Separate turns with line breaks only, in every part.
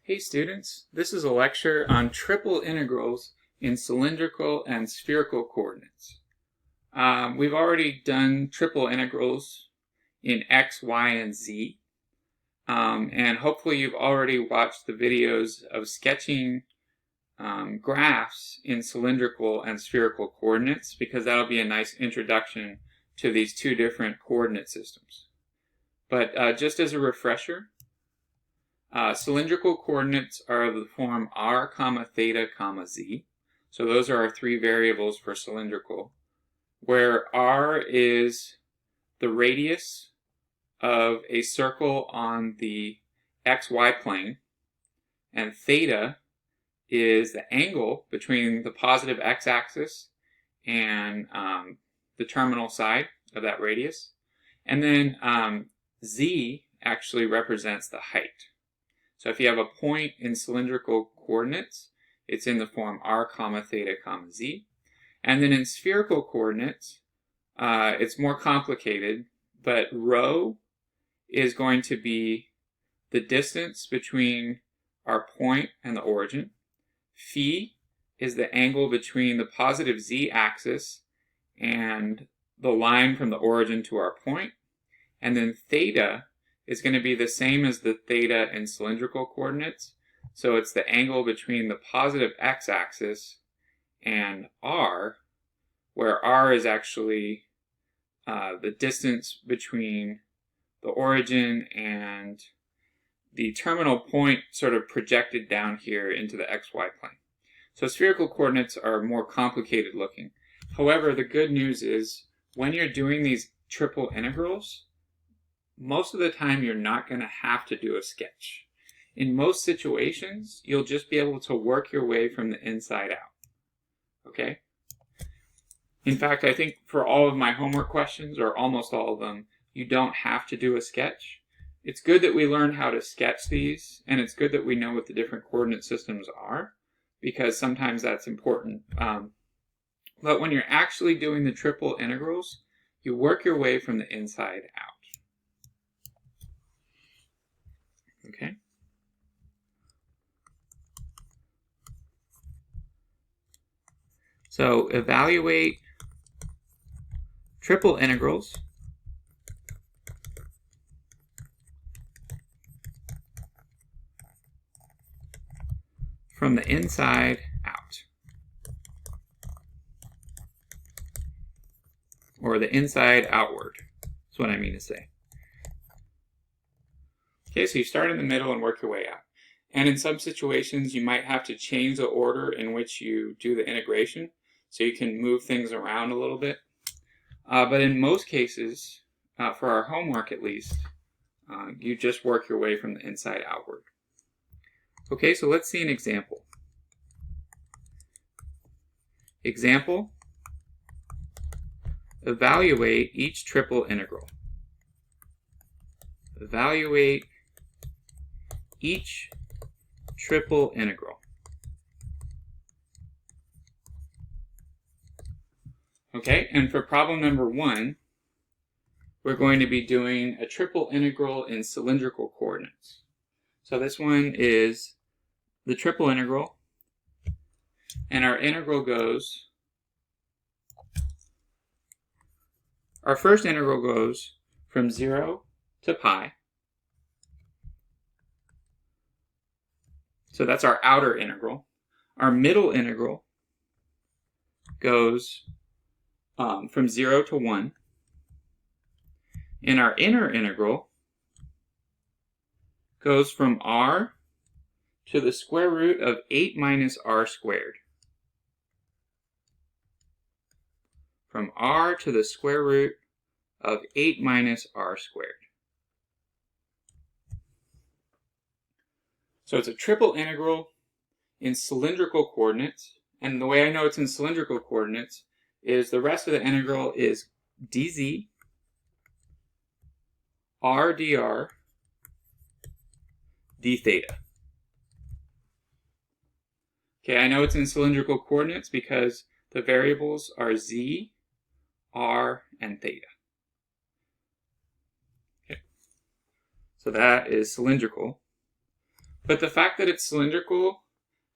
Hey students, this is a lecture on triple integrals in cylindrical and spherical coordinates. We've already done triple integrals in x, y, and z, and hopefully you've already watched the videos of sketching graphs in cylindrical and spherical coordinates, because that'll be a nice introduction to these two different coordinate systems. But just as a refresher, cylindrical coordinates are of the form r, theta, z. So those are our three variables for cylindrical, where r is the radius of a circle on the xy plane, and theta is the angle between the positive x-axis and the terminal side of that radius. And then z actually represents the height. So if you have a point in cylindrical coordinates, it's in the form r, theta, z. And then in spherical coordinates, it's more complicated, but rho is going to be the distance between our point and the origin. Phi is the angle between the positive z-axis and the line from the origin to our point. And then theta is going to be the same as the theta in cylindrical coordinates. So it's the angle between the positive x-axis and r, where r is actually the distance between the origin and the terminal point sort of projected down here into the xy plane. So spherical coordinates are more complicated looking. However, the good news is when you're doing these triple integrals, most of the time you're not going to have to do a sketch. In most situations, you'll just be able to work your way from the inside out. Okay? In fact, I think for all of my homework questions, or almost all of them, you don't have to do a sketch. It's good that we learn how to sketch these, and it's good that we know what the different coordinate systems are, because sometimes that's important. But when you're actually doing the triple integrals, you work your way from the inside out. Okay? So evaluate triple integrals from the inside out, or the inside outward, is what I mean to say. Okay, so you start in the middle and work your way out. And in some situations, you might have to change the order in which you do the integration, so you can move things around a little bit. But in most cases, for our homework at least, you just work your way from the inside outward. Okay, so let's see an example. Example, evaluate each triple integral. Evaluate each triple integral. Okay, and for problem number 1, we're going to be doing a triple integral in cylindrical coordinates. So this one is the triple integral, and our integral goes, our first integral goes from 0 to pi. So that's our outer integral. Our middle integral goes from 0 to 1. And our inner integral goes from r to the square root of 8 minus r squared. From r to the square root of 8 minus r squared. So it's a triple integral in cylindrical coordinates, and the way I know it's in cylindrical coordinates is the rest of the integral is dz, r dr, d theta. Okay, I know it's in cylindrical coordinates because the variables are z, r, and theta. Okay, so that is cylindrical. But the fact that it's cylindrical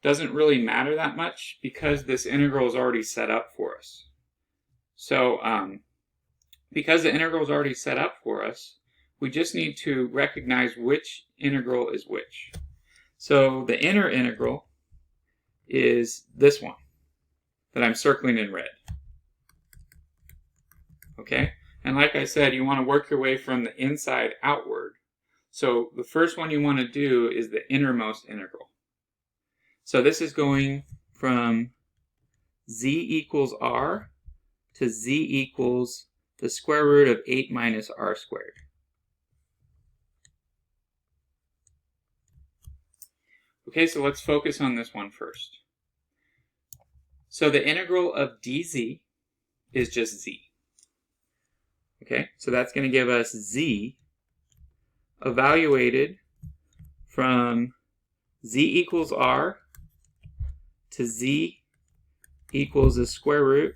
doesn't really matter that much because this integral is already set up for us. So because the integral is already set up for us, we just need to recognize which integral is which. So the inner integral is this one that I'm circling in red. Okay? And like I said, you want to work your way from the inside outward. So the first one you want to do is the innermost integral. So this is going from z equals r to z equals the square root of 8 minus r squared. Okay, so let's focus on this one first. So the integral of dz is just z. Okay, so that's going to give us z evaluated from z equals r to z equals the square root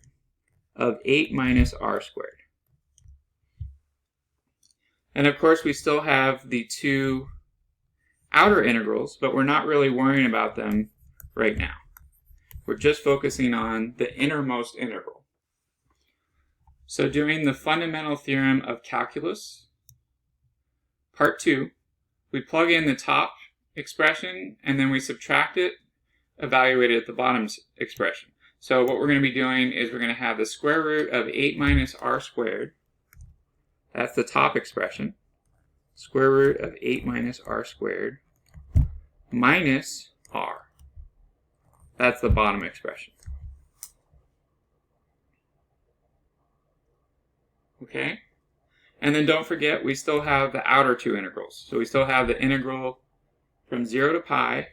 of 8 minus r squared. And of course we still have the two outer integrals, but we're not really worrying about them right now. We're just focusing on the innermost integral. So doing the fundamental theorem of calculus, part 2, we plug in the top expression and then we subtract it, evaluate it at the bottom expression. So what we're going to be doing is we're going to have the square root of 8 minus r squared. That's the top expression. Square root of 8 minus r squared minus r. That's the bottom expression. Okay? And then don't forget, we still have the outer two integrals. So we still have the integral from 0 to pi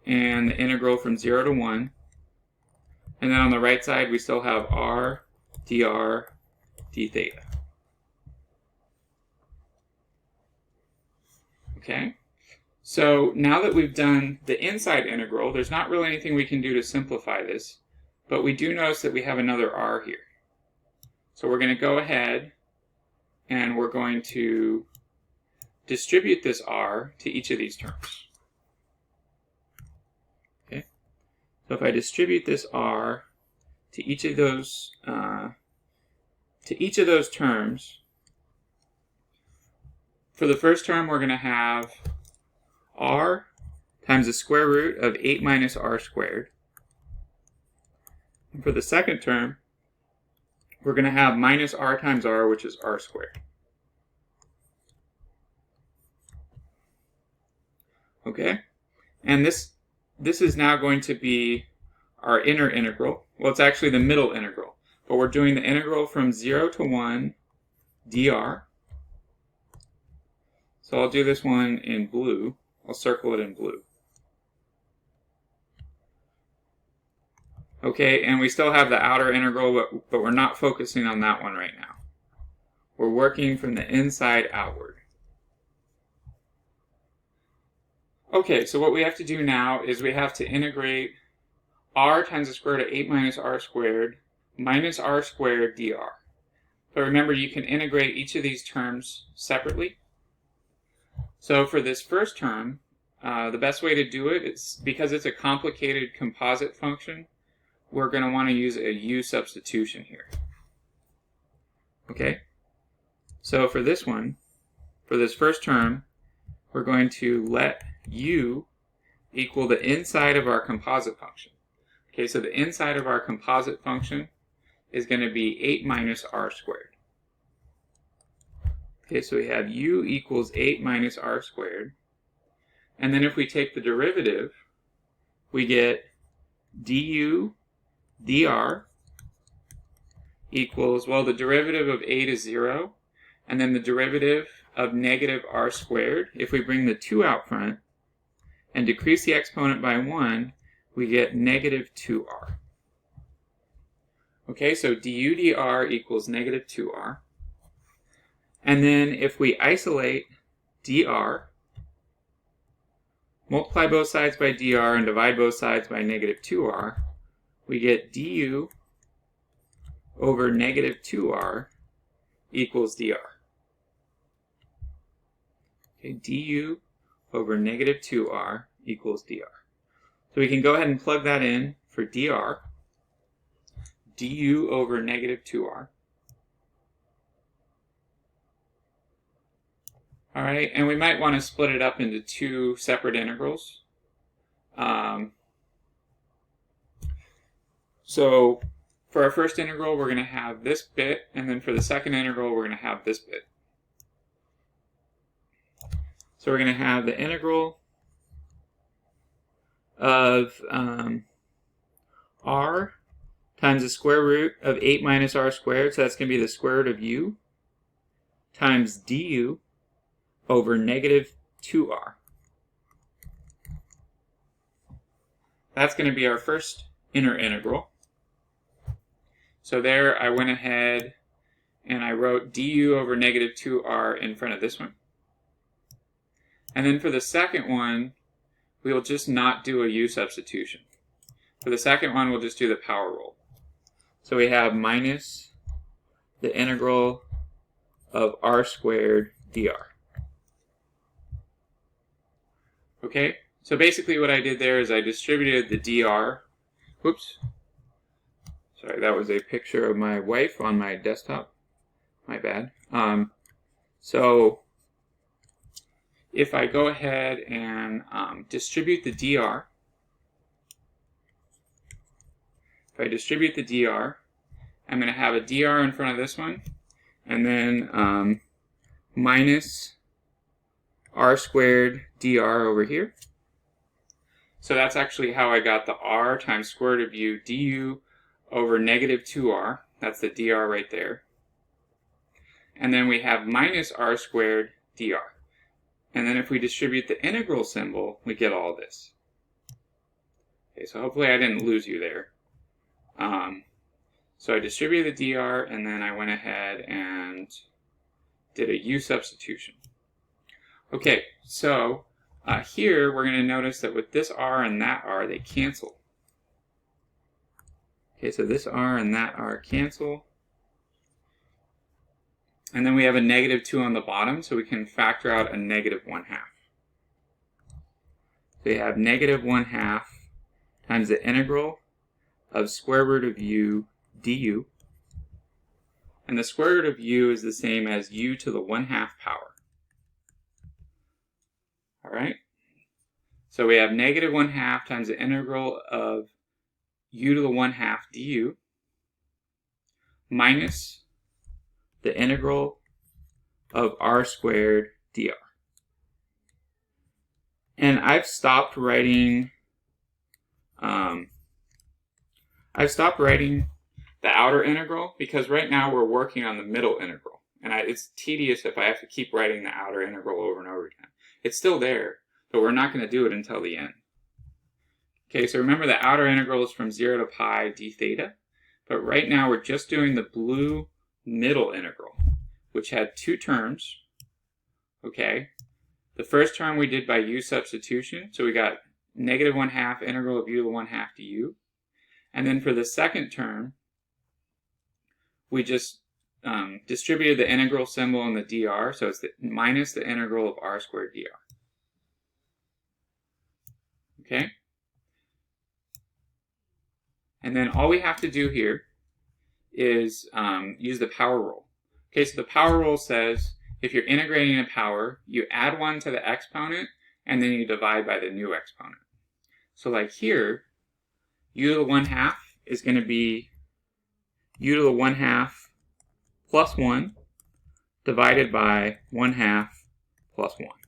and the integral from 0 to 1. And then on the right side, we still have r, dr, d theta. Okay? So now that we've done the inside integral, there's not really anything we can do to simplify this, but we do notice that we have another r here. So we're going to go ahead and we're going to distribute this r to each of these terms. Okay? So if I distribute this r to each of those terms, for the first term we're going to have r times the square root of 8 minus r squared. And for the second term, we're going to have minus r times r, which is r squared. Okay? And this is now going to be our inner integral. Well, it's actually the middle integral. But we're doing the integral from 0 to 1 dr. So I'll do this one in blue. I'll circle it in blue. Okay, and we still have the outer integral, but we're not focusing on that one right now. We're working from the inside outward. Okay, so what we have to do now is we have to integrate r times the square root of 8 minus r squared minus r squared dr. But remember, you can integrate each of these terms separately. So for this first term, the best way to do it is, because it's a complicated composite function, we're going to want to use a u substitution here. Okay? So for this one, for this first term, we're going to let u equal the inside of our composite function. Okay, so the inside of our composite function is going to be 8 minus r squared. Okay, so we have u equals 8 minus r squared. And then if we take the derivative, we get du dr equals, well, the derivative of 8 is 0, and then the derivative of negative r squared. If we bring the 2 out front and decrease the exponent by 1, we get negative 2r. Okay, so du dr equals negative 2r. And then if we isolate dr, multiply both sides by dr and divide both sides by negative 2r, we get du over negative 2r equals dr. Okay, du over negative 2r equals dr. So we can go ahead and plug that in for dr. du over negative 2r. All right, and we might want to split it up into two separate integrals. So for our first integral, we're going to have this bit, and then for the second integral, we're going to have this bit. So we're going to have the integral of r times the square root of 8 minus r squared, so that's going to be the square root of u, times du over negative 2r. That's going to be our first inner integral. So there I went ahead and I wrote du over negative 2r in front of this one. And then for the second one, we will just not do a u substitution. For the second one, we'll just do the power rule. So we have minus the integral of r squared dr. Okay, so basically what I did there is I distributed the dr. Whoops. Sorry, that was a picture of my wife on my desktop. My bad. So if I go ahead and distribute the dr, if I distribute the dr, I'm going to have a dr in front of this one, and then minus r squared dr over here. So that's actually how I got the r times square root of u du over negative 2r. That's the dr right there. And then we have minus r squared dr. And then if we distribute the integral symbol, we get all this. Okay, so hopefully I didn't lose you there. So I distributed the dr, and then I went ahead and did a u substitution. Okay, so here we're going to notice that with this r and that r, they cancel. Okay, so this r and that r cancel. And then we have a negative 2 on the bottom, so we can factor out a negative 1/2. So we have negative 1/2 times the integral of square root of u du. And the square root of u is the same as u to the 1/2 power. All right? So we have negative 1/2 times the integral of u to the 1/2 du minus the integral of r squared dr. And I've stopped writing the outer integral because right now we're working on the middle integral. And it's tedious if I have to keep writing the outer integral over and over again. It's still there, but we're not going to do it until the end. Okay, so remember the outer integral is from 0 to pi d theta. But right now we're just doing the blue middle integral, which had two terms. Okay, the first term we did by u substitution, so we got negative 1/2 integral of u to the 1/2 du. And then for the second term, we just distributed the integral symbol in the dr, so it's minus the integral of r squared dr. Okay? And then all we have to do here is use the power rule. Okay, so the power rule says if you're integrating a power, you add 1 to the exponent, and then you divide by the new exponent. So like here, u to the 1/2 is going to be u to the 1/2 plus 1 divided by 1/2 plus 1.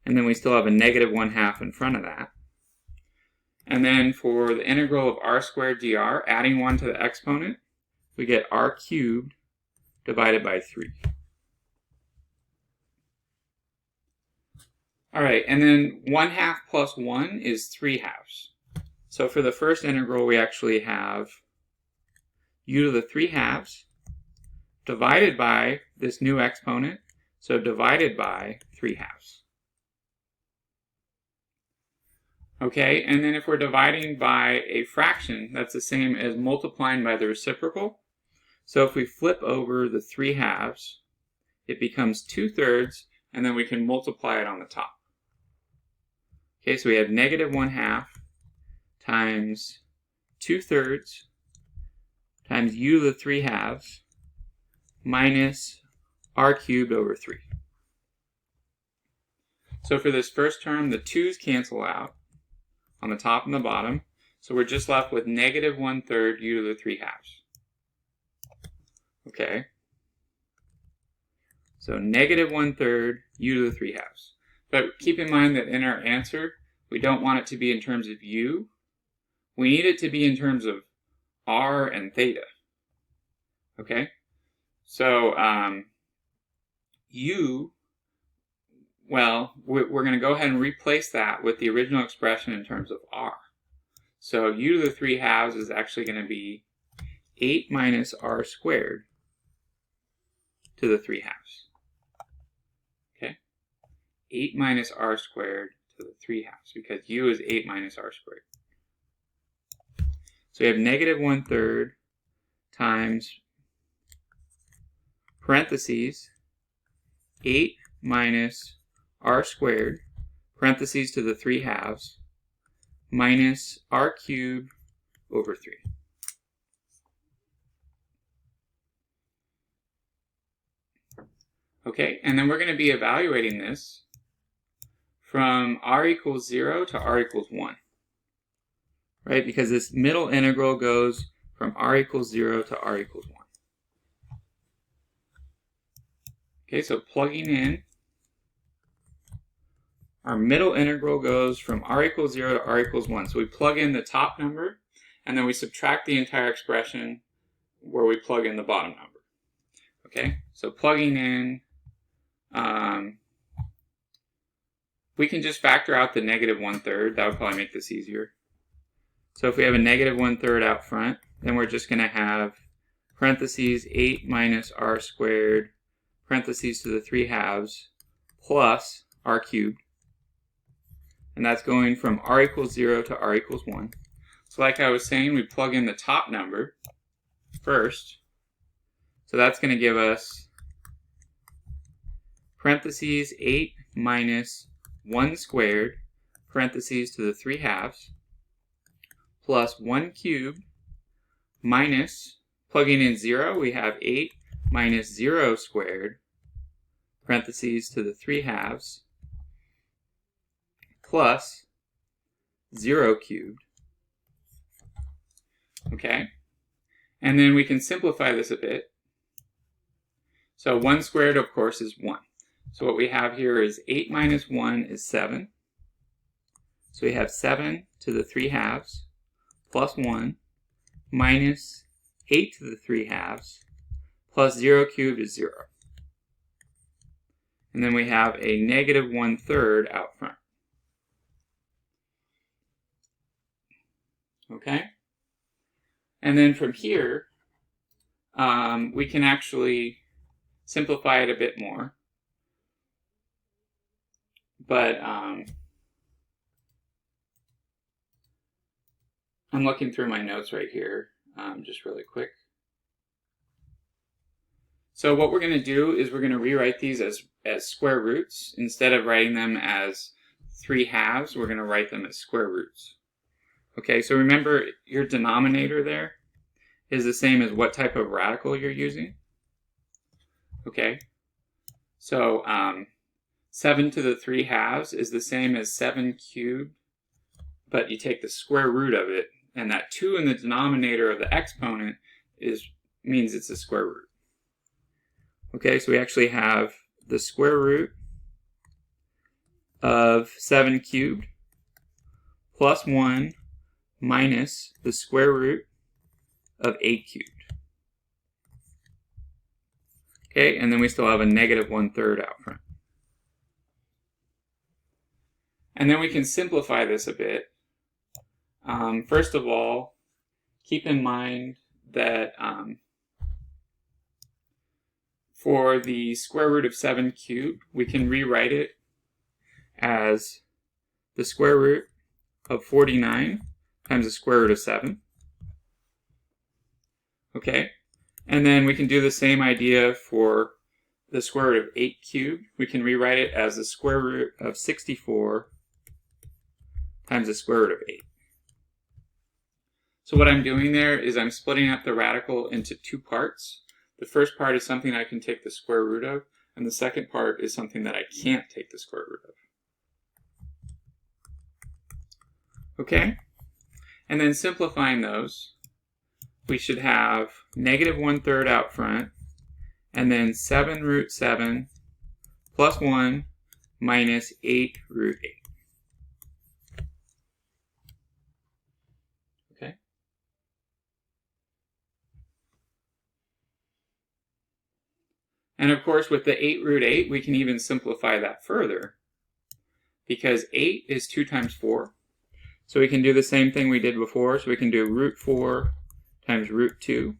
And then we still have a negative 1/2 in front of that. And then for the integral of r squared dr, adding 1 to the exponent, we get r cubed divided by 3. All right, and then 1/2 plus 1 is 3/2. So for the first integral, we actually have u to the 3/2 divided by this new exponent, so divided by 3/2. Okay, and then if we're dividing by a fraction, that's the same as multiplying by the reciprocal. So if we flip over the 3/2, it becomes 2/3, and then we can multiply it on the top. Okay, so we have negative 1/2 times 2/3 times u to the 3/2 minus r cubed over 3. So for this first term, the 2's cancel out on the top and the bottom. So we're just left with negative 1/3 u to the 3/2. Okay. So negative 1/3 u to the 3/2. But keep in mind that in our answer, we don't want it to be in terms of u. We need it to be in terms of r and theta. Okay? So u, well, we're going to go ahead and replace that with the original expression in terms of r. So u to the 3/2 is actually going to be 8 minus r squared to the 3/2. Okay? 8 minus r squared to the 3/2, because u is 8 minus r squared. So we have negative 1/3 times parentheses 8 minus r squared, parentheses to the 3/2, minus r cubed over 3. Okay, and then we're going to be evaluating this from r equals 0 to r equals 1. Right, because this middle integral goes from r equals 0 to r equals 1. Okay, so plugging in, our middle integral goes from r equals 0 to r equals 1. So we plug in the top number, and then we subtract the entire expression where we plug in the bottom number. Okay, so plugging in, we can just factor out the negative 1/3. That would probably make this easier. So if we have a negative 1/3 out front, then we're just going to have parentheses 8 minus r squared, parentheses to the 3/2, plus r cubed. And that's going from r equals 0 to r equals 1. So like I was saying, we plug in the top number first. So that's going to give us parentheses 8 minus 1 squared, parentheses to the 3/2, plus 1 cubed, minus, plugging in 0, we have 8 minus 0 squared, parentheses to the 3/2, plus 0 cubed. Okay? And then we can simplify this a bit. So 1 squared, of course, is 1. So what we have here is 8 minus 1 is 7. So we have 7 to the 3/2 plus 1 minus 8 to the 3/2 plus 0 cubed is 0. And then we have a negative 1/3 out front. Okay? And then from here, we can actually simplify it a bit more. But I'm looking through my notes right here, just really quick. So what we're going to do is we're going to rewrite these as square roots. Instead of writing them as 3/2, we're going to write them as square roots. Okay, so remember your denominator there is the same as what type of radical you're using. Okay, so 7 to the 3/2 is the same as 7 cubed, but you take the square root of it, and that 2 in the denominator of the exponent means it's a square root. Okay, so we actually have the square root of 7 cubed plus 1 minus the square root of 8 cubed. Okay, and then we still have a negative 1/3 out front. And then we can simplify this a bit. First of all, keep in mind that for the square root of 7 cubed, we can rewrite it as the square root of 49 times the square root of 7. Okay? And then we can do the same idea for the square root of 8 cubed. We can rewrite it as the square root of 64 times the square root of 8. So what I'm doing there is I'm splitting up the radical into two parts. The first part is something I can take the square root of, and the second part is something that I can't take the square root of. Okay? And then simplifying those, we should have negative 1/3 out front, and then 7 root 7 plus 1 minus 8 root 8. Okay? And of course, with the 8 root 8, we can even simplify that further, because 8 is 2 times 4. So we can do the same thing we did before. So we can do root 4 times root 2.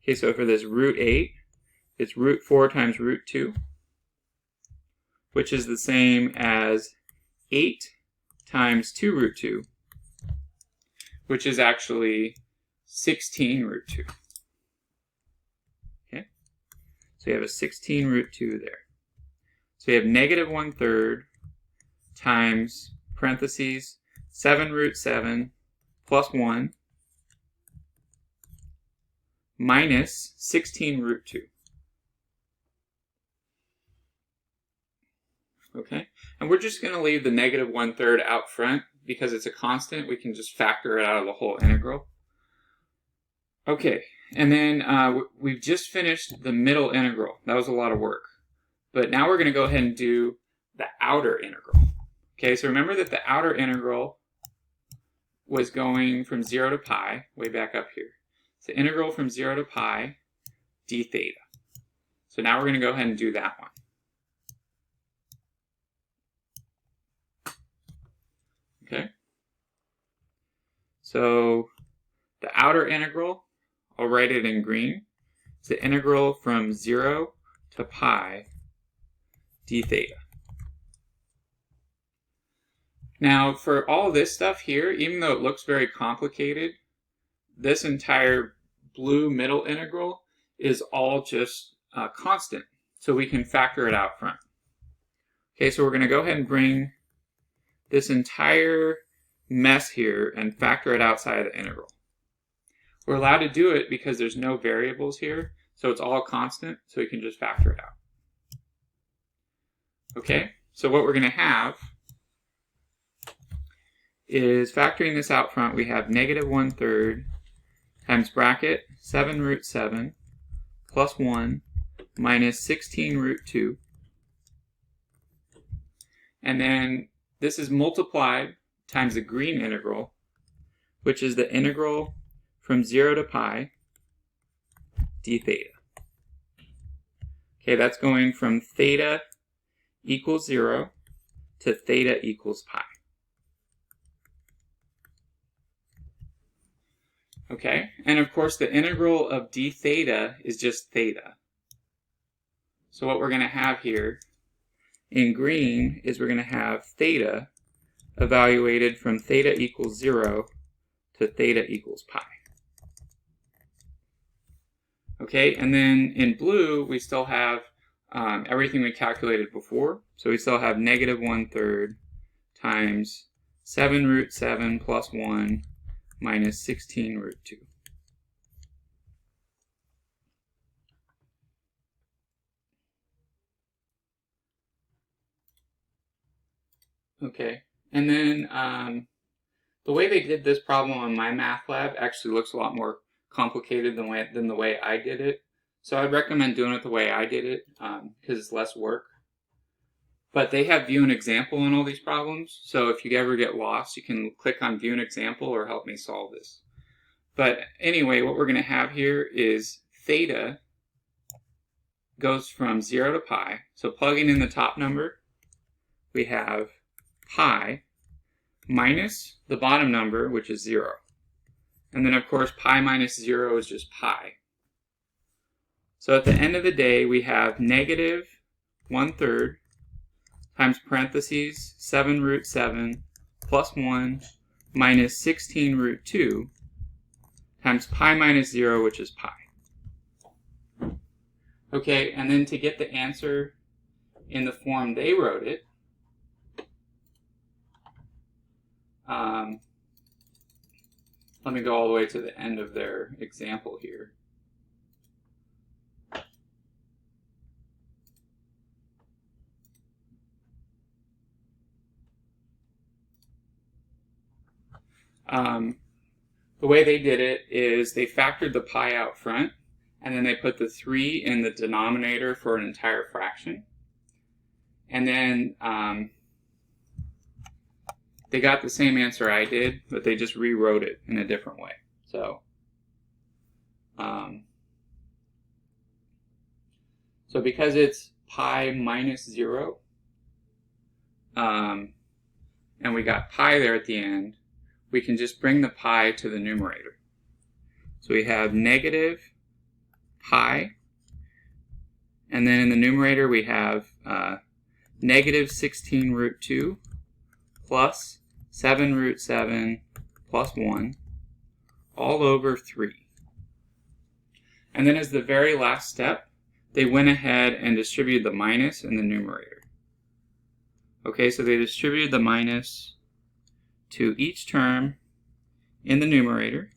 Okay, so for this root 8, it's root 4 times root 2, which is the same as 8 times 2 root 2, which is actually 16 root 2. Okay, so you have a 16 root 2 there. So you have negative 1/3 times parentheses 7 root 7 plus 1 minus 16 root 2. Okay, and we're just going to leave the negative 1/3 out front because it's a constant. We can just factor it out of the whole integral. Okay, and then we've just finished the middle integral. That was a lot of work. But now we're going to go ahead and do the outer integral. Okay, so remember that the outer integral was going from 0 to pi, way back up here. So integral from 0 to pi d theta. So now we're going to go ahead and do that one. Okay, so the outer integral, I'll write it in green. It's the integral from 0 to pi d theta. Now, for all this stuff here, even though it looks very complicated, this entire blue middle integral is all just constant, so we can factor it out front. Okay, so we're going to go ahead and bring this entire mess here and factor it outside of the integral. We're allowed to do it because there's no variables here, so it's all constant, so we can just factor it out. Okay, so what we're going to have is, factoring this out front, we have negative 1/3 times bracket 7 root 7 plus 1 minus 16 root 2. And then this is multiplied times the green integral, which is the integral from 0 to pi d theta. Okay, that's going from theta equals 0 to theta equals pi. Okay, and of course the integral of d theta is just theta. So what we're going to have here in green is we're going to have theta evaluated from theta equals 0 to theta equals pi. Okay, and then in blue we still have everything we calculated before. So we still have negative 1/3 times 7 root 7 plus 1 minus 16 root 2. Okay, and then the way they did this problem on my math lab actually looks a lot more complicated than the way I did it. So I'd recommend doing it the way I did it because it's less work. But they have view an example in all these problems, so if you ever get lost, you can click on view an example or help me solve this. But anyway, what we're going to have here is theta goes from 0 to pi. So plugging in the top number, we have pi minus the bottom number, which is 0. And then of course pi minus 0 is just pi. So at the end of the day, we have negative 1/3 times parentheses 7 root 7 plus 1 minus 16 root 2 times pi minus 0, which is pi. Okay, and then to get the answer in the form they wrote it, let me go all the way to the end of their example here. The way they did it is they factored the pi out front, and then they put the 3 in the denominator for an entire fraction. And then they got the same answer I did, but they just rewrote it in a different way. So, because it's pi minus 0, and we got pi there at the end, we can just bring the pi to the numerator. So we have negative pi, and then in the numerator we have negative 16 root 2 plus 7 root 7 plus 1 all over 3. And then as the very last step, they went ahead and distributed the minus in the numerator. Okay, so they distributed the minus to each term in the numerator.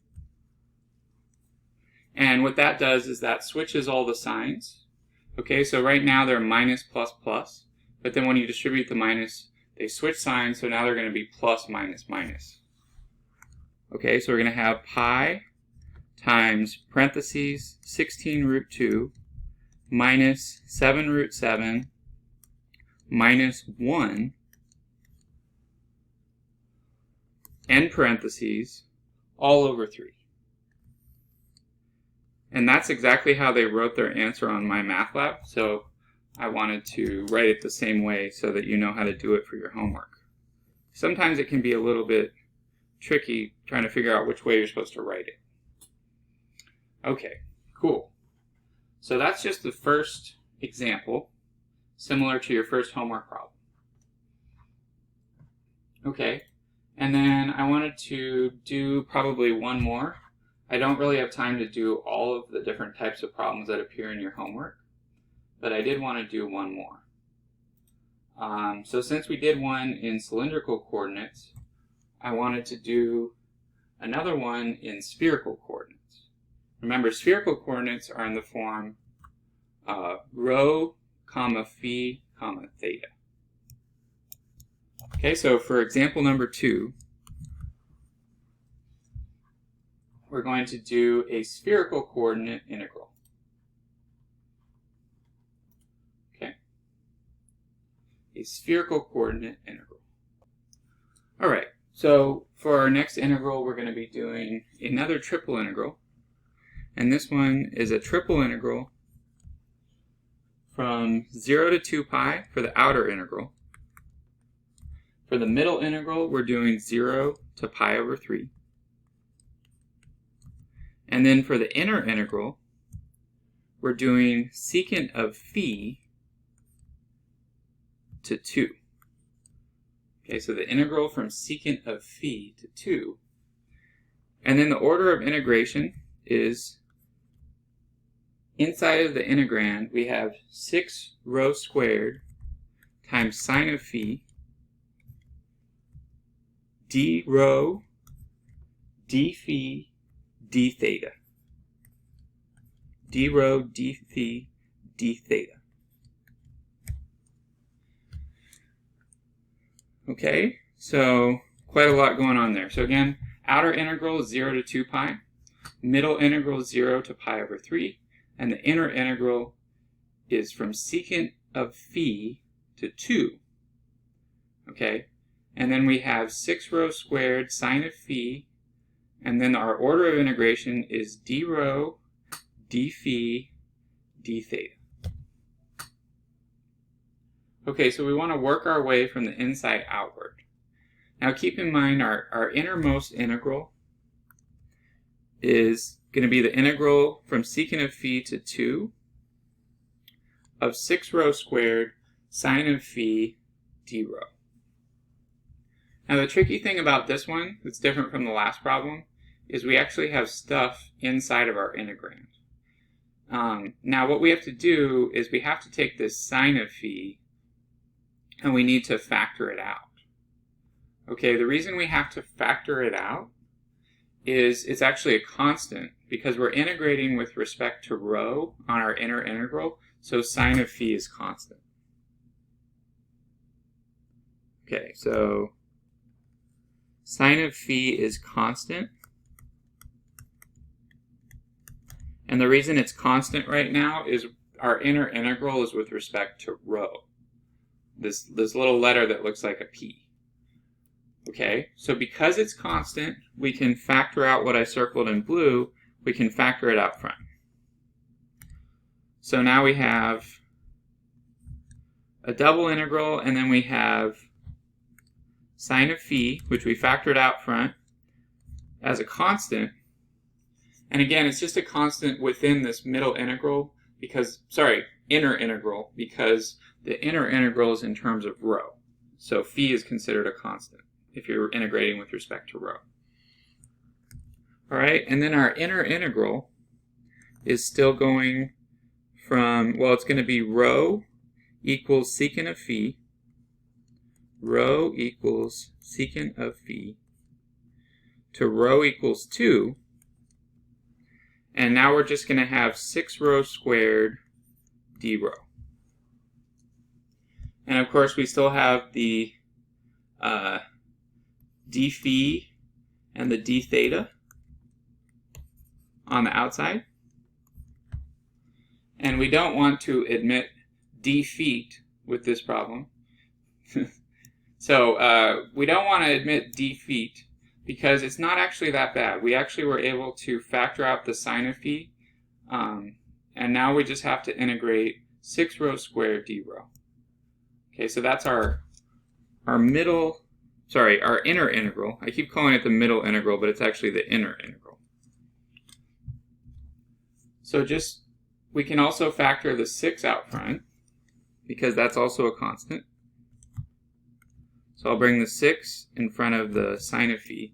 And what that does is that switches all the signs. Okay, so right now they're minus plus plus, but then when you distribute the minus, they switch signs, so now they're going to be plus minus minus. Okay, so we're going to have pi times parentheses 16 root 2 minus 7 root 7 minus 1 end parentheses all over 3. And that's exactly how they wrote their answer on my math lab, so I wanted to write it the same way so that you know how to do it for your homework. Sometimes it can be a little bit tricky trying to figure out which way you're supposed to write it. Okay, cool. So that's just the first example, similar to your first homework problem. Okay. And then I wanted to do probably one more. I don't really have time to do all of the different types of problems that appear in your homework, but I did want to do one more. So since we did one in cylindrical coordinates, I wanted to do another one in spherical coordinates. Remember, spherical coordinates are in the form rho, comma, phi, comma, theta. Okay, so for example number 2, we're going to do a spherical coordinate integral. Okay, a spherical coordinate integral. All right, so for our next integral, we're going to be doing another triple integral. And this one is a triple integral from 0 to 2 pi for the outer integral. For the middle integral, we're doing 0 to pi over 3. And then for the inner integral, we're doing secant of phi to 2. Okay, so the integral from secant of phi to 2. And then the order of integration is, inside of the integrand, we have 6 rho squared times sine of phi d rho d phi d theta. D rho d phi d theta. Okay, so quite a lot going on there. So again, outer integral is 0 to 2 pi, middle integral is 0 to pi over 3, and the inner integral is from secant of phi to 2. Okay, and then we have 6 rho squared sine of phi, and then our order of integration is d rho d phi d theta. Okay, so we want to work our way from the inside outward. Now keep in mind our innermost integral is going to be the integral from secant of phi to 2 of 6 rho squared sine of phi d rho. Now the tricky thing about this one that's different from the last problem is we actually have stuff inside of our integrand. Now what we have to do is we have to take this sine of phi and we need to factor it out. Okay, the reason we have to factor it out is it's actually a constant because we're integrating with respect to rho on our inner integral, so sine of phi is constant. Okay, so sine of phi is constant. And the reason it's constant right now is our inner integral is with respect to rho. This little letter that looks like a P. Okay, so because it's constant, we can factor out what I circled in blue. We can factor it out front. So now we have a double integral, and then we have sine of phi, which we factored out front as a constant. And again, it's just a constant within this middle integral because, inner integral, because the inner integral is in terms of rho. So phi is considered a constant if you're integrating with respect to rho. All right, and then our inner integral is still going from, well, it's going to be rho equals secant of phi, rho equals secant of phi, to rho equals 2, and now we're just going to have 6 rho squared d rho. And of course we still have the d phi and the d theta on the outside. And we don't want to admit d feet with this problem. So we don't want to admit d feet because it's not actually that bad. We actually were able to factor out the sine of phi, and now we just have to integrate 6 rho squared d rho. Okay, so that's our inner integral. I keep calling it the middle integral, but it's actually the inner integral. So we can also factor the 6 out front because that's also a constant. So I'll bring the 6 in front of the sine of phi.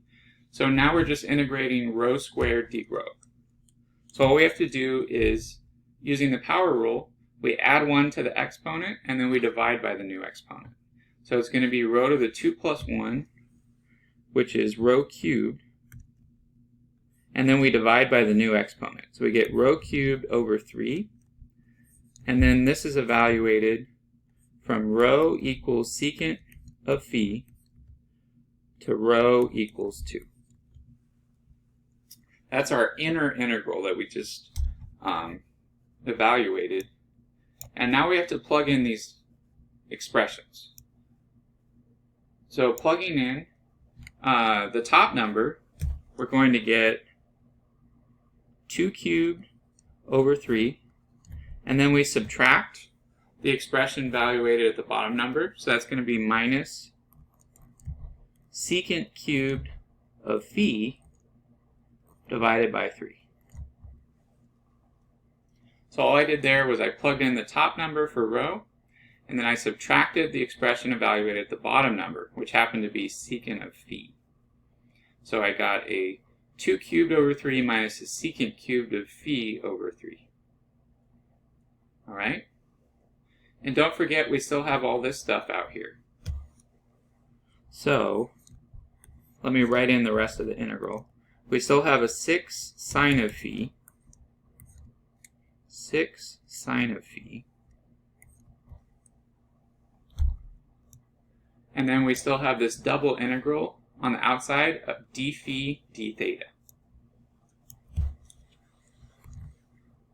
So now we're just integrating rho squared d rho. So all we have to do is, using the power rule, we add 1 to the exponent and then we divide by the new exponent. So it's going to be rho to the 2 plus 1, which is rho cubed, and then we divide by the new exponent. So we get rho cubed over 3, and then this is evaluated from rho equals secant of phi to rho equals 2. That's our inner integral that we just evaluated. And now we have to plug in these expressions. So plugging in the top number, we're going to get 2 cubed over 3, and then we subtract the expression evaluated at the bottom number, so that's going to be minus secant cubed of phi divided by 3. So all I did there was I plugged in the top number for rho, and then I subtracted the expression evaluated at the bottom number, which happened to be secant of phi. So I got a 2 cubed over 3 minus a secant cubed of phi over 3. All right? And don't forget, we still have all this stuff out here. So let me write in the rest of the integral. We still have a 6 sine of phi, 6 sine of phi, and then we still have this double integral on the outside of d phi d theta.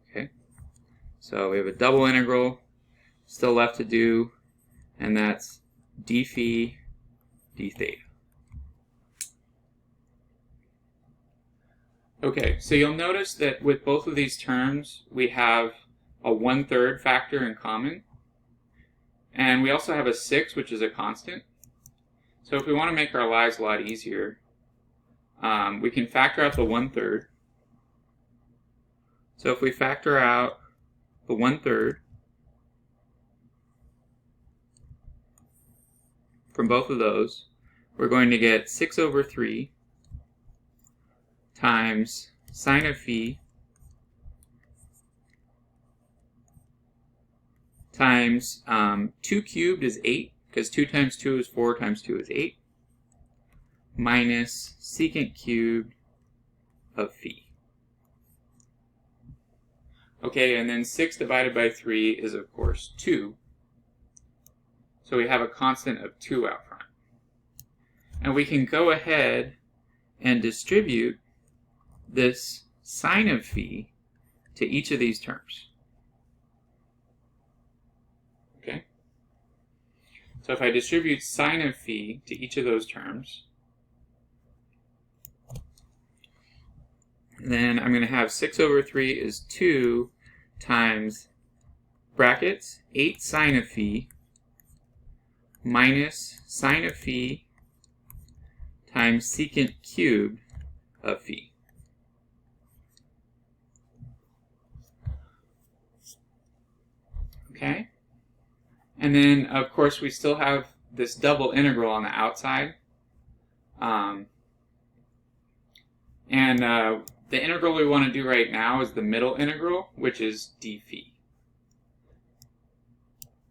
Okay, so we have a double integral still left to do, and that's d phi d theta. Okay, so you'll notice that with both of these terms, we have a 1/3 factor in common. And we also have a 6, which is a constant. So if we want to make our lives a lot easier, we can factor out the 1/3. So if we factor out the 1/3 from both of those, we're going to get 6 over 3 times sine of phi times 2 cubed is 8, because 2 times 2 is 4 times 2 is 8. minus secant cubed of phi. Okay, and then 6 divided by 3 is, of course, 2. So we have a constant of 2 out front. And we can go ahead and distribute this sine of phi to each of these terms. Okay? So if I distribute sine of phi to each of those terms, then I'm going to have 6 over 3 is 2 times brackets 8 sine of phi minus sine of phi times secant cubed of phi. Okay? And then, of course, we still have this double integral on the outside. The integral we want to do right now is the middle integral, which is d phi.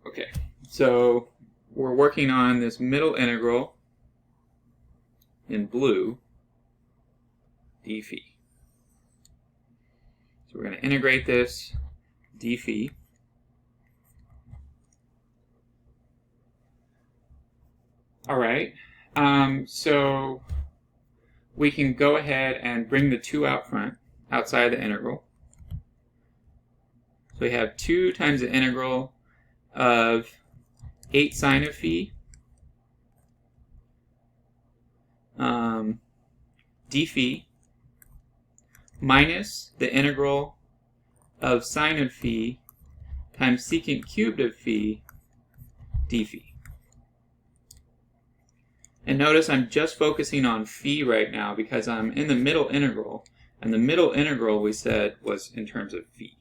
Okay, so we're working on this middle integral in blue, d phi. So we're going to integrate this d phi. All right, so we can go ahead and bring the 2 out front, outside the integral. So we have 2 times the integral of 8 sine of phi d phi minus the integral of sine of phi times secant cubed of phi d phi. And notice I'm just focusing on phi right now because I'm in the middle integral, and the middle integral we said was in terms of phi.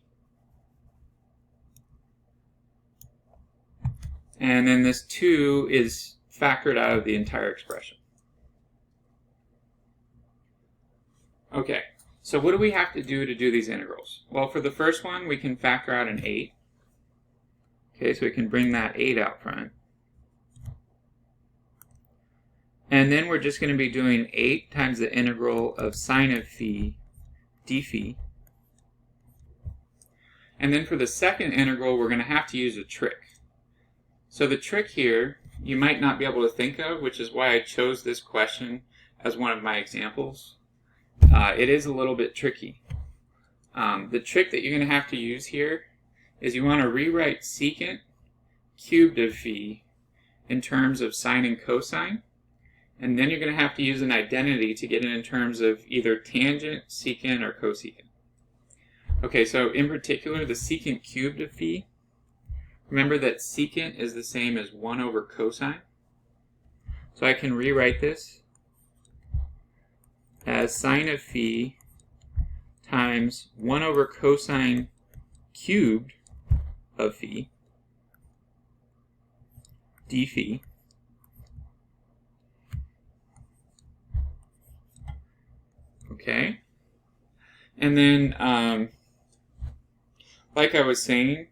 And then this 2 is factored out of the entire expression. Okay, so what do we have to do these integrals? Well, for the first one, we can factor out an 8. Okay, so we can bring that 8 out front. And then we're just going to be doing 8 times the integral of sine of phi d phi. And then for the second integral, we're going to have to use a trick. So the trick here, you might not be able to think of, which is why I chose this question as one of my examples. It is a little bit tricky. The trick that you're going to have to use here is you want to rewrite secant cubed of phi in terms of sine and cosine. And then you're going to have to use an identity to get it in terms of either tangent, secant, or cosecant. Okay, so in particular, the secant cubed of phi, remember that secant is the same as 1 over cosine. So I can rewrite this as sine of phi times 1 over cosine cubed of phi d phi. Okay, and then like I was saying,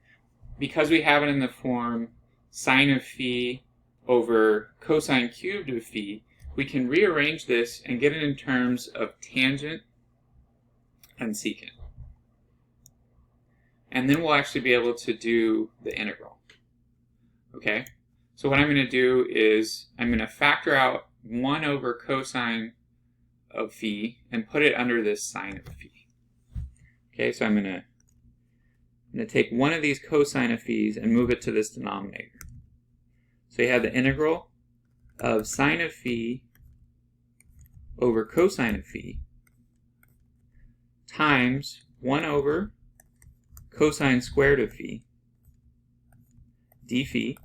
because we have it in the form sine of phi over cosine cubed of phi, we can rearrange this and get it in terms of tangent and secant. And then we'll actually be able to do the integral. Okay, so what I'm going to do is I'm going to factor out 1 over cosine of phi and put it under this sine of phi. Okay, so I'm going to take one of these cosine of phi's and move it to this denominator. So you have the integral of sine of phi over cosine of phi times 1 over cosine squared of phi d phi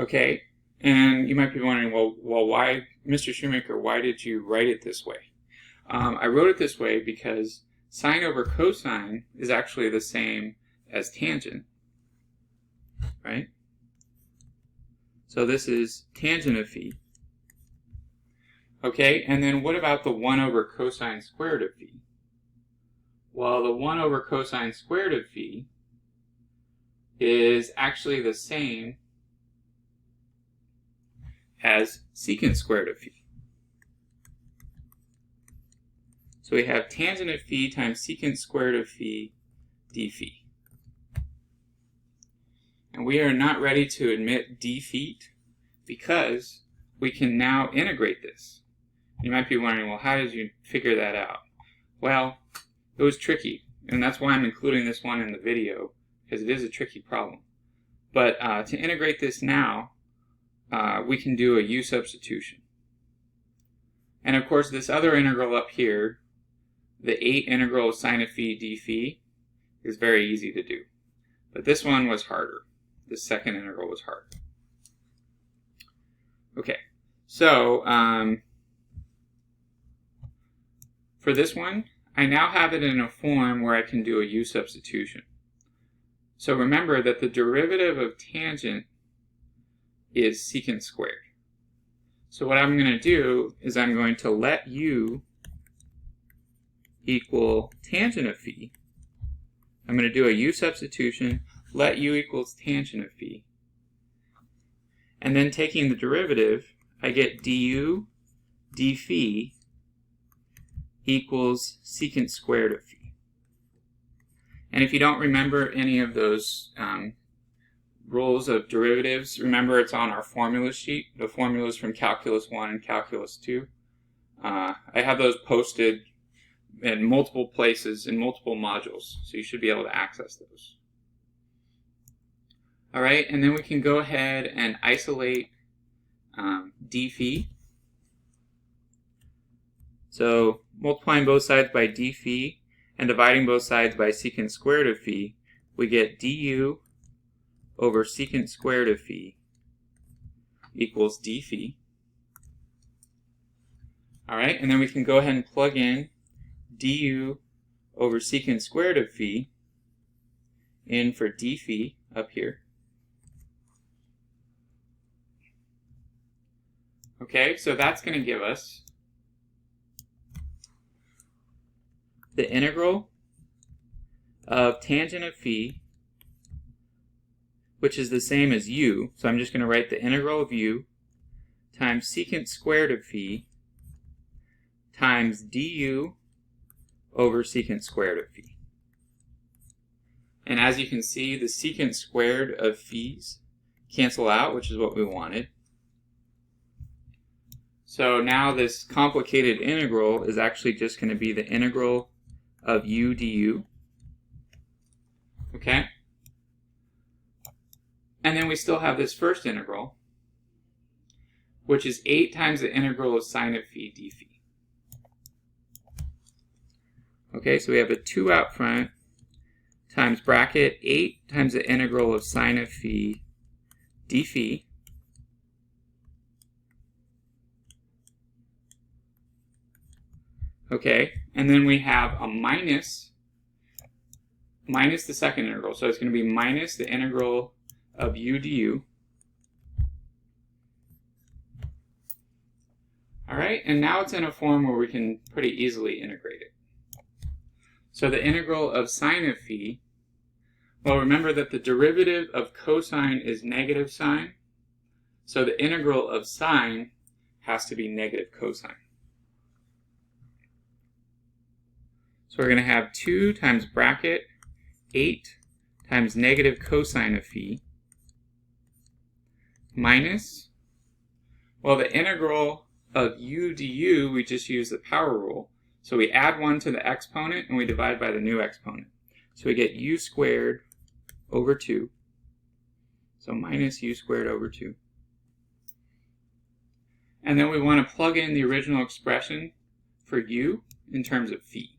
Okay, and you might be wondering, well, why, Mr. Shoemaker, why did you write it this way? I wrote it this way because sine over cosine is actually the same as tangent, right? So this is tangent of phi. Okay, and then what about the 1 over cosine squared of phi? Well, the 1 over cosine squared of phi is actually the same as secant squared of phi. So we have tangent of phi times secant squared of phi d phi. And we are not ready to admit d phi because we can now integrate this. You might be wondering, well, how did you figure that out? Well, it was tricky, and that's why I'm including this one in the video, because it is a tricky problem. But to integrate this now, we can do a u substitution. And of course, this other integral up here, the 8 integral of sine of phi d phi, is very easy to do. But this one was harder. This second integral was harder. Okay, so for this one, I now have it in a form where I can do a u substitution. So remember that the derivative of tangent is secant squared. So what I'm going to do is I'm going to let u equal tangent of phi. I'm going to do a u substitution, let u equals tangent of phi. And then taking the derivative, I get du d phi equals secant squared of phi. And if you don't remember any of those rules of derivatives, remember it's on our formula sheet, the formulas from Calculus 1 and Calculus 2. I have those posted in multiple places, in multiple modules, so you should be able to access those. All right, and then we can go ahead and isolate d phi. So multiplying both sides by d phi and dividing both sides by secant squared of phi, we get du over secant squared of phi equals d phi. All right, and then we can go ahead and plug in du over secant squared of phi in for d phi up here. Okay, so that's going to give us the integral of tangent of phi, which is the same as u. So I'm just going to write the integral of u times secant squared of phi times du over secant squared of phi. And as you can see, the secant squared of phi's cancel out, which is what we wanted. So now this complicated integral is actually just going to be the integral of u du. Okay? And then we still have this first integral, which is 8 times the integral of sine of phi d phi. Okay, so we have a 2 out front times bracket 8 times the integral of sine of phi d phi. Okay, and then we have a minus the second integral. So it's going to be minus the integral of u du. All right, and now it's in a form where we can pretty easily integrate it. So the integral of sine of phi, well, remember that the derivative of cosine is negative sine. So the integral of sine has to be negative cosine. So we're going to have 2 times bracket 8 times negative cosine of phi minus, well, the integral of u du, we just use the power rule. So we add 1 to the exponent and we divide by the new exponent. So we get u squared over 2. So minus u squared over 2. And then we want to plug in the original expression for u in terms of phi.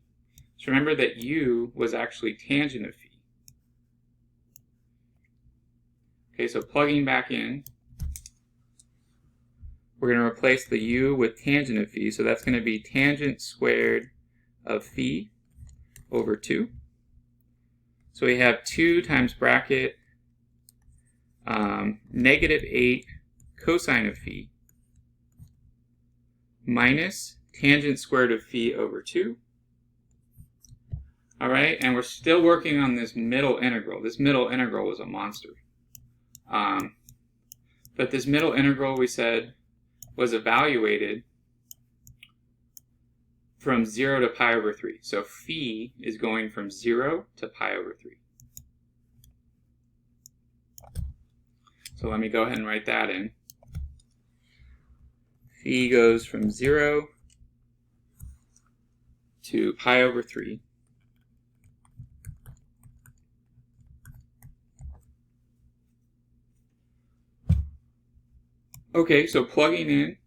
So remember that u was actually tangent of phi. Okay, so plugging back in, we're going to replace the u with tangent of phi. So that's going to be tangent squared of phi over 2. So we have 2 times bracket negative 8 cosine of phi minus tangent squared of phi over 2. All right, and we're still working on this middle integral. This middle integral was a monster. But this middle integral, we said, was evaluated from 0 to pi over 3. So phi is going from 0 to pi over 3. So let me go ahead and write that in. Phi goes from 0 to pi over 3. Okay, so plugging in,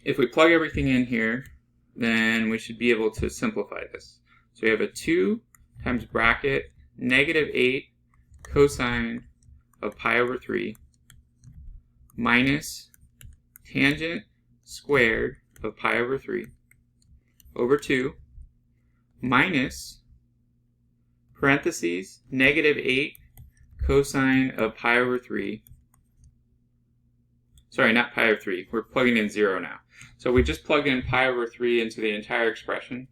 if we plug everything in here, then we should be able to simplify this. So we have a 2 times bracket negative 8 cosine of pi over 3 minus tangent squared of pi over 3 over 2 minus parentheses negative 8 cosine of pi over 3. Sorry, not pi over 3. We're plugging in 0 now. So we just plugged in pi over 3 into the entire expression,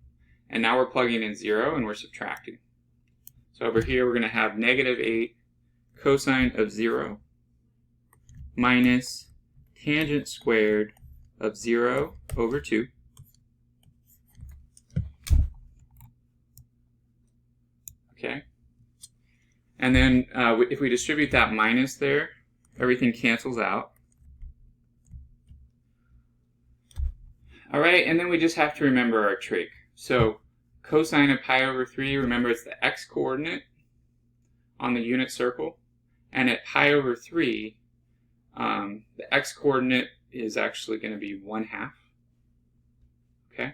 and now we're plugging in 0 and we're subtracting. So over here we're going to have negative 8 cosine of 0 minus tangent squared of 0 over 2. Okay. And then if we distribute that minus there, everything cancels out. All right, and then we just have to remember our trig. So cosine of pi over 3, remember it's the x-coordinate on the unit circle. And at pi over 3, the x-coordinate is actually going to be 1/2. Okay?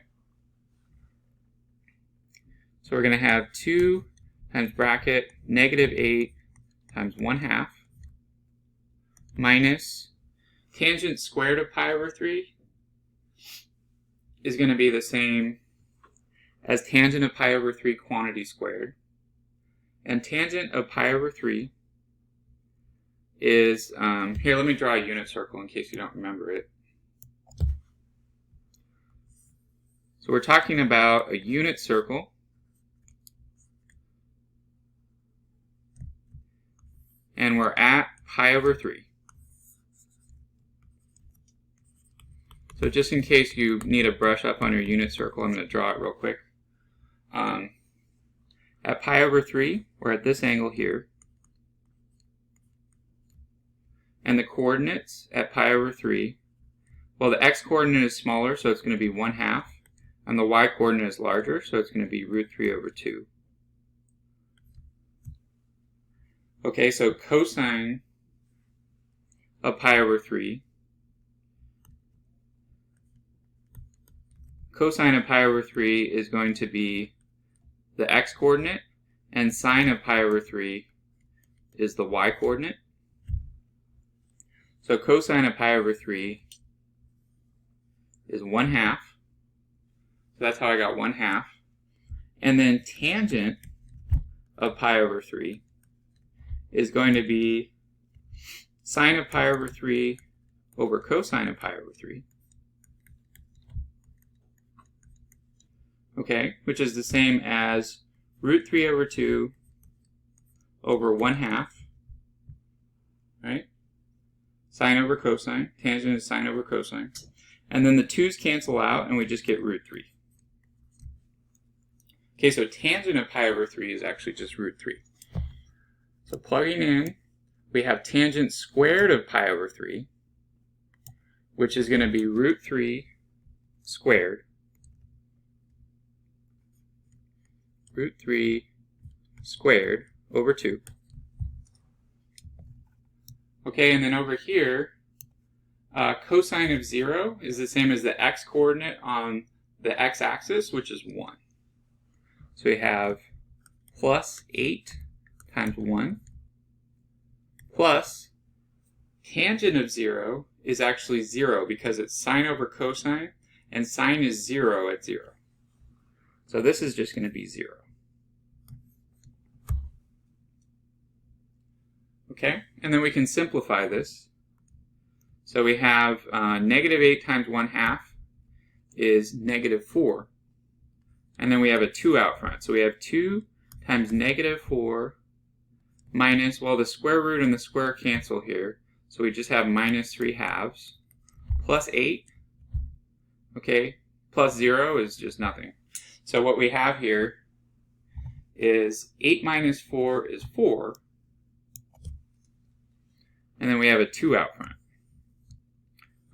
So we're going to have 2 times bracket negative 8 times 1/2 minus tangent squared of pi over 3 is going to be the same as tangent of pi over 3 quantity squared. And tangent of pi over 3 is, here, let me draw a unit circle in case you don't remember it. So we're talking about a unit circle. And we're at pi over 3. So just in case you need a brush up on your unit circle, I'm going to draw it real quick. At pi over 3, we're at this angle here. And the coordinates at pi over 3, well, the x-coordinate is smaller, so it's going to be 1/2. And the y-coordinate is larger, so it's going to be √3 over 2. Okay, so cosine of pi over 3. Cosine of pi over 3 is going to be the x-coordinate, and sine of pi over 3 is the y-coordinate. So cosine of pi over 3 is 1/2. So that's how I got 1/2. And then tangent of pi over 3 is going to be sine of pi over 3 over cosine of pi over 3. Okay, which is the same as √3 over 2 over 1/2, right? Sine over cosine, tangent is sine over cosine. And then the 2's cancel out and we just get √3. Okay, so tangent of pi over 3 is actually just √3. So plugging in, we have tangent squared of pi over 3, which is going to be √3 squared. √3 squared over 2. Okay, and then over here, cosine of 0 is the same as the x-coordinate on the x-axis, which is 1. So we have plus 8 times 1 plus tangent of 0 is actually 0 because it's sine over cosine, and sine is 0 at 0. So this is just going to be 0. Okay, and then we can simplify this. So we have negative 8 times 1/2 is -4. And then we have a 2 out front. So we have 2 times -4 minus, well, the square root and the square cancel here. So we just have -3/2 plus 8. Okay, plus 0 is just nothing. So what we have here is 8 minus 4 is 4. And then we have a 2 out front.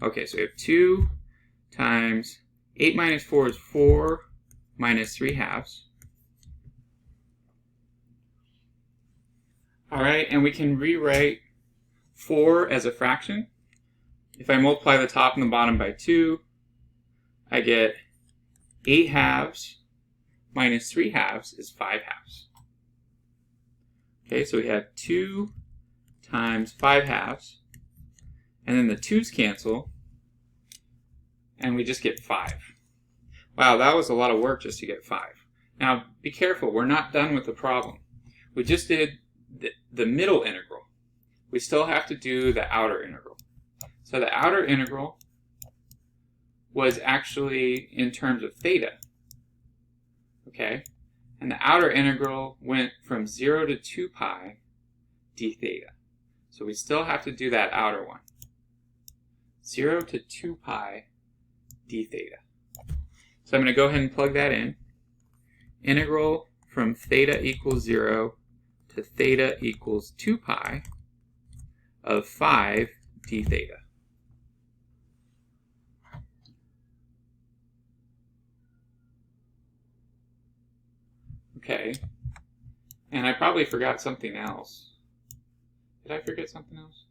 Okay, so we have 2 times 8 minus 4 is 4 minus 3/2. All right, and we can rewrite 4 as a fraction. If I multiply the top and the bottom by 2, I get 8/2 minus 3/2 is 5/2. Okay, so we have 2 times 5/2, and then the 2's cancel, and we just get 5. Wow, that was a lot of work just to get 5. Now, be careful, we're not done with the problem. We just did the middle integral. We still have to do the outer integral. So the outer integral was actually in terms of theta. Okay? And the outer integral went from 0 to 2 pi d theta. So we still have to do that outer one. 0 to 2 pi d theta. So I'm going to go ahead and plug that in. Integral from theta equals 0 to theta equals 2 pi of 5 d theta. Okay, and I probably forgot something else. Did I forget something else?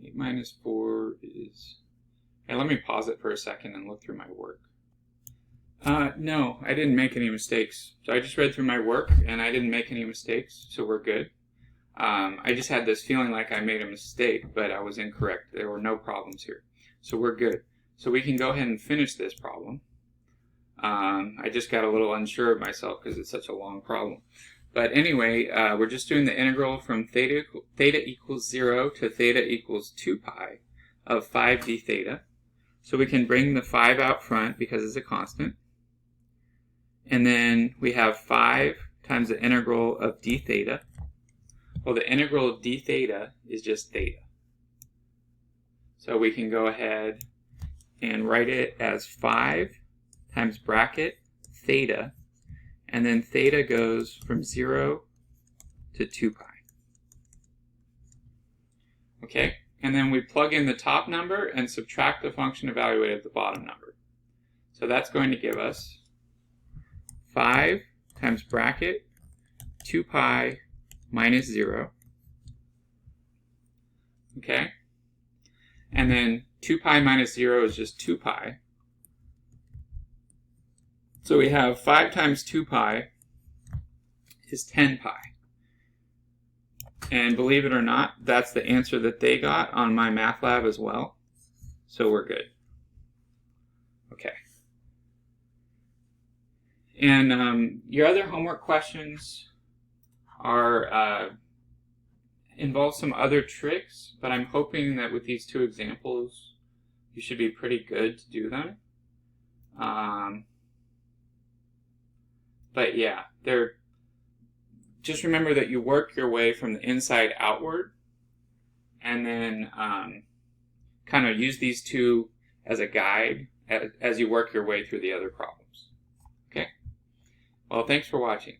Eight minus 4 is... Hey, let me pause it for a second and look through my work. No, I didn't make any mistakes. So I just read through my work and I didn't make any mistakes, so we're good. I just had this feeling like I made a mistake, but I was incorrect. There were no problems here. So we're good. So we can go ahead and finish this problem. I just got a little unsure of myself because it's such a long problem. But anyway, we're just doing the integral from theta equals 0 to theta equals 2 pi of 5 d theta. So we can bring the 5 out front because it's a constant. And then we have 5 times the integral of d theta. Well, the integral of d theta is just theta. So we can go ahead and write it as 5 times bracket theta, and then theta goes from 0 to 2 pi. Okay, and then we plug in the top number and subtract the function evaluated at the bottom number. So that's going to give us 5 times bracket 2 pi minus 0. Okay, and then 2 pi minus 0 is just 2 pi. So we have 5 times 2 pi is 10 pi. And believe it or not, that's the answer that they got on my math lab as well. So we're good. Okay. And your other homework questions are involve some other tricks, but I'm hoping that with these 2 examples, you should be pretty good to do them. But yeah, just remember that you work your way from the inside outward, and then kind of use these 2 as a guide as you work your way through the other problems. Okay? Well, thanks for watching.